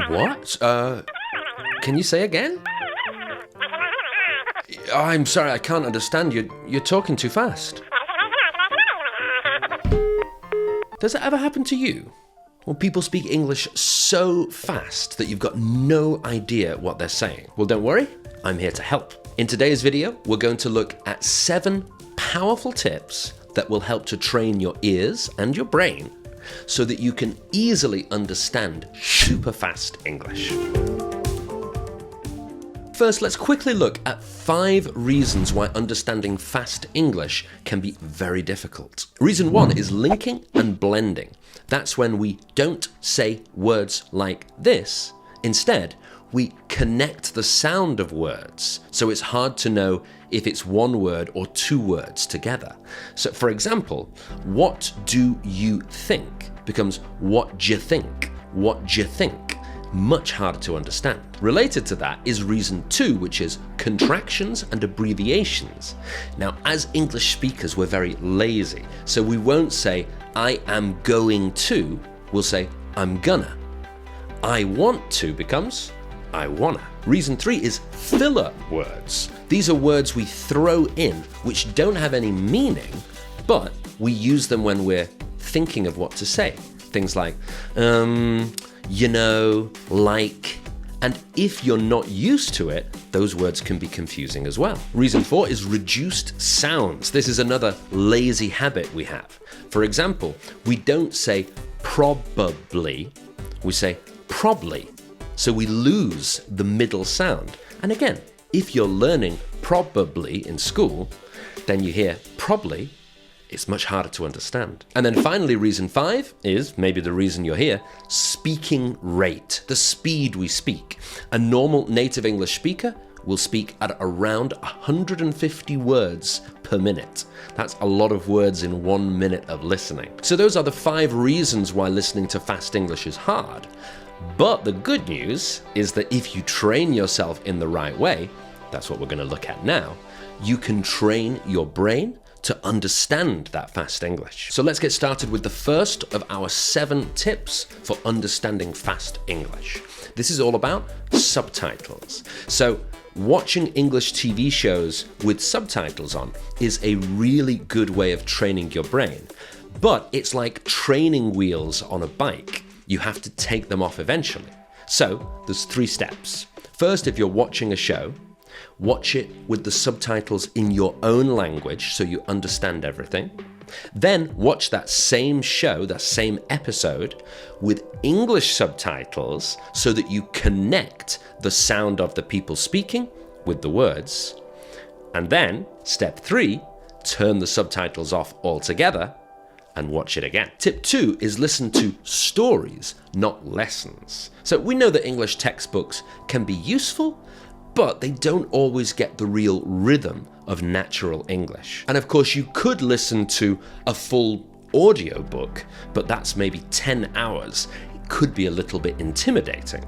What? Can you say again? I'm sorry, I can't understand. You're talking too fast. Does that ever happen to you? Well, people speak English so fast that you've got no idea what they're saying. Well, don't worry, I'm here to help. In today's video, we're going to look at 7 powerful tips that will help to train your ears and your brain so that you can easily understand super fast English. First, let's quickly look at 5 reasons why understanding fast English can be very difficult. Reason 1 is linking and blending. That's when we don't say words like this. Instead, we connect the sound of words, so it's hard to know if it's one word or 2 words together. So, for example, what do you think becomes what d'you think? What d'you think? Much harder to understand. Related to that is reason 2, which is contractions and abbreviations. Now, as English speakers, we're very lazy, so we won't say, I am going to, we'll say, I'm gonna. I want to becomes, I wanna. Reason 3 is filler words. These are words we throw in which don't have any meaning, but we use them when we're thinking of what to say. Things like, you know, like, and if you're not used to it, those words can be confusing as well. Reason 4 is reduced sounds. This is another lazy habit we have. For example, we don't say probably, we say probably. So we lose the middle sound. And again, if you're learning probably in school, then you hear probably, it's much harder to understand. And then finally, reason 5 is, maybe the reason you're here, speaking rate, the speed we speak. A normal native English speaker will speak at around 150 words per minute. That's a lot of words in 1 minute of listening. So those are the 5 reasons why listening to fast English is hard. But the good news is that if you train yourself in the right way, that's what we're going to look at now, you can train your brain to understand that fast English. So let's get started with the first of our 7 tips for understanding fast English. This is all about subtitles. So watching English TV shows with subtitles on is a really good way of training your brain, but it's like training wheels on a bike. You have to take them off eventually. So there's 3 steps. First, if you're watching a show, watch it with the subtitles in your own language so you understand everything. Then watch that same show, that same episode, with English subtitles so that you connect the sound of the people speaking with the words. And then, step 3, turn the subtitles off altogether and watch it again. Tip 2 is listen to stories, not lessons. So we know that English textbooks can be useful, but they don't always get the real rhythm of natural English. And of course, you could listen to a full audio book, but that's maybe 10 hours. It could be a little bit intimidating.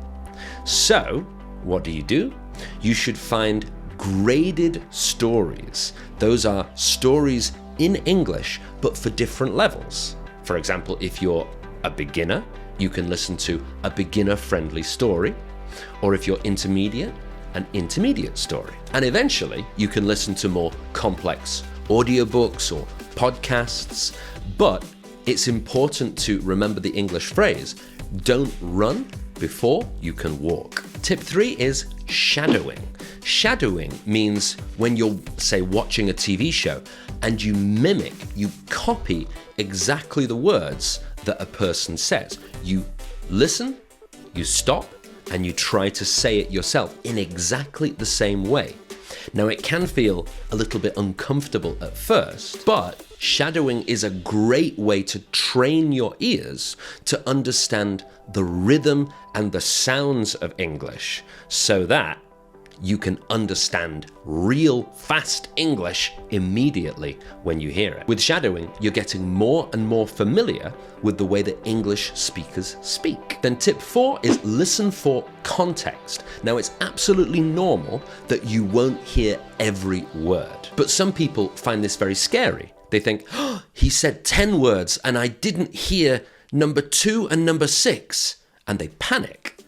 So, what do? You should find graded stories. Those are stories in English, but for different levels. For example, if you're a beginner, you can listen to a beginner-friendly story, or if you're intermediate, an intermediate story. And eventually, you can listen to more complex audiobooks or podcasts, but it's important to remember the English phrase, don't run before you can walk. Tip 3 is shadowing. Shadowing means when you're, say, watching a TV show and you mimic, you copy exactly the words that a person says. You listen, you stop, and you try to say it yourself in exactly the same way. Now, it can feel a little bit uncomfortable at first, but shadowing is a great way to train your ears to understand the rhythm and the sounds of English so that you can understand real fast English immediately when you hear it. With shadowing, you're getting more and more familiar with the way that English speakers speak. Then tip 4 is listen for context. Now, it's absolutely normal that you won't hear every word, but some people find this very scary. They think, oh, he said 10 words and I didn't hear number 2 and number 6, and they panic.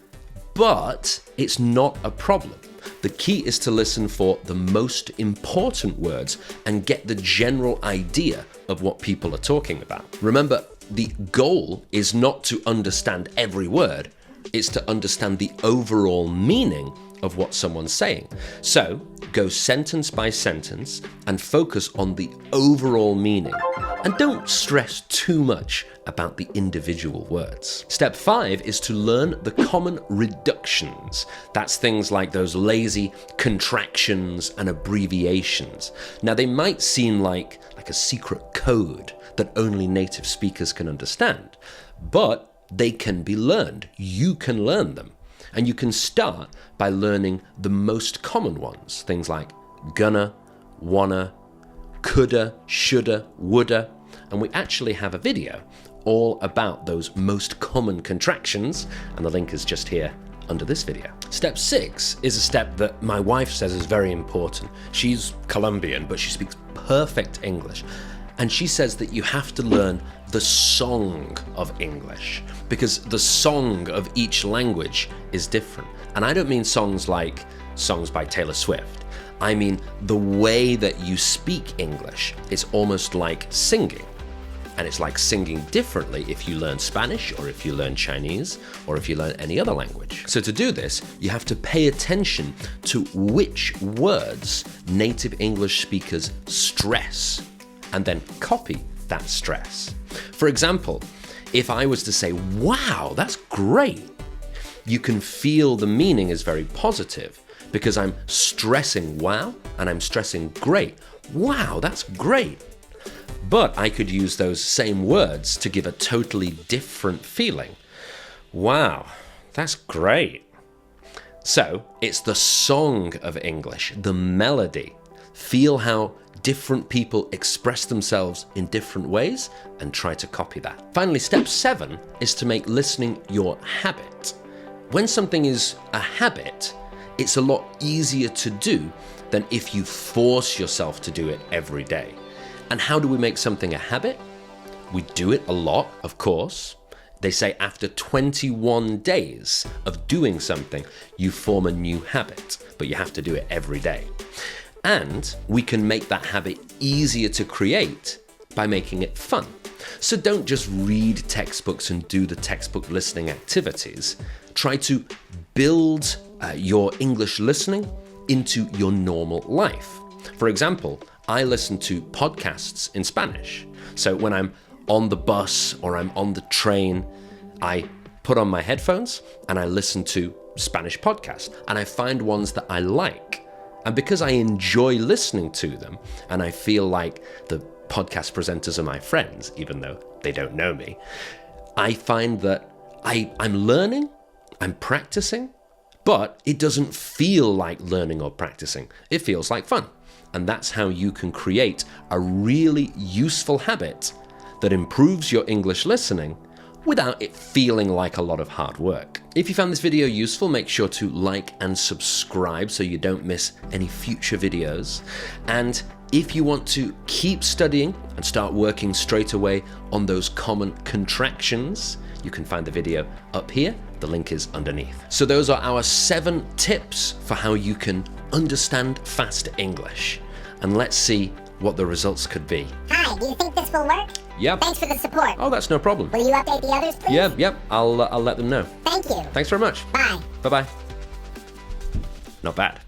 But it's not a problem. The key is to listen for the most important words and get the general idea of what people are talking about. Remember, the goal is not to understand every word, it's to understand the overall meaning of what someone's saying. So, go sentence by sentence and focus on the overall meaning. And don't stress too much about the individual words. Step 5 is to learn the common reductions. That's things like those lazy contractions and abbreviations. Now, they might seem like a secret code that only native speakers can understand, but they can be learned. You can learn them. And you can start by learning the most common ones, things like gonna, wanna, coulda, shoulda, woulda, and we actually have a video all about those most common contractions, and the link is just here under this video. Step 6 is a step that my wife says is very important. She's Colombian, but she speaks perfect English. And she says that you have to learn the song of English, because the song of each language is different. And I don't mean songs like songs by Taylor Swift. I mean the way that you speak English. It's almost like singing. And it's like singing differently if you learn Spanish, or if you learn Chinese, or if you learn any other language. So to do this, you have to pay attention to which words native English speakers stress, and then copy that stress. For example, if I was to say, wow, that's great, you can feel the meaning is very positive because I'm stressing wow and I'm stressing great. Wow, that's great. But I could use those same words to give a totally different feeling. Wow, that's great. So it's the song of English, the melody. Feel how different people express themselves in different ways and try to copy that. Finally, step 7 is to make listening your habit. When something is a habit, it's a lot easier to do than if you force yourself to do it every day. And how do we make something a habit? We do it a lot, of course. They say after 21 days of doing something, you form a new habit, but you have to do it every day. And we can make that habit easier to create by making it fun. So don't just read textbooks and do the textbook listening activities. Try to build your English listening into your normal life. For example, I listen to podcasts in Spanish. So when I'm on the bus or I'm on the train, I put on my headphones and I listen to Spanish podcasts, and I find ones that I like. And because I enjoy listening to them, and I feel like the podcast presenters are my friends, even though they don't know me, I find that I'm learning, I'm practicing, but it doesn't feel like learning or practicing. It feels like fun. And that's how you can create a really useful habit that improves your English listening without it feeling like a lot of hard work. If you found this video useful, make sure to like and subscribe so you don't miss any future videos. And if you want to keep studying and start working straight away on those common contractions, you can find the video up here. The link is underneath. So those are our 7 tips for how you can understand fast English. And let's see what the results could be. Hi, do you think this will work? Yep. Thanks for the support. Oh, that's no problem. Will you update the others, please? Yep. I'll let them know. Thank you. Thanks very much. Bye. Bye-bye. Not bad.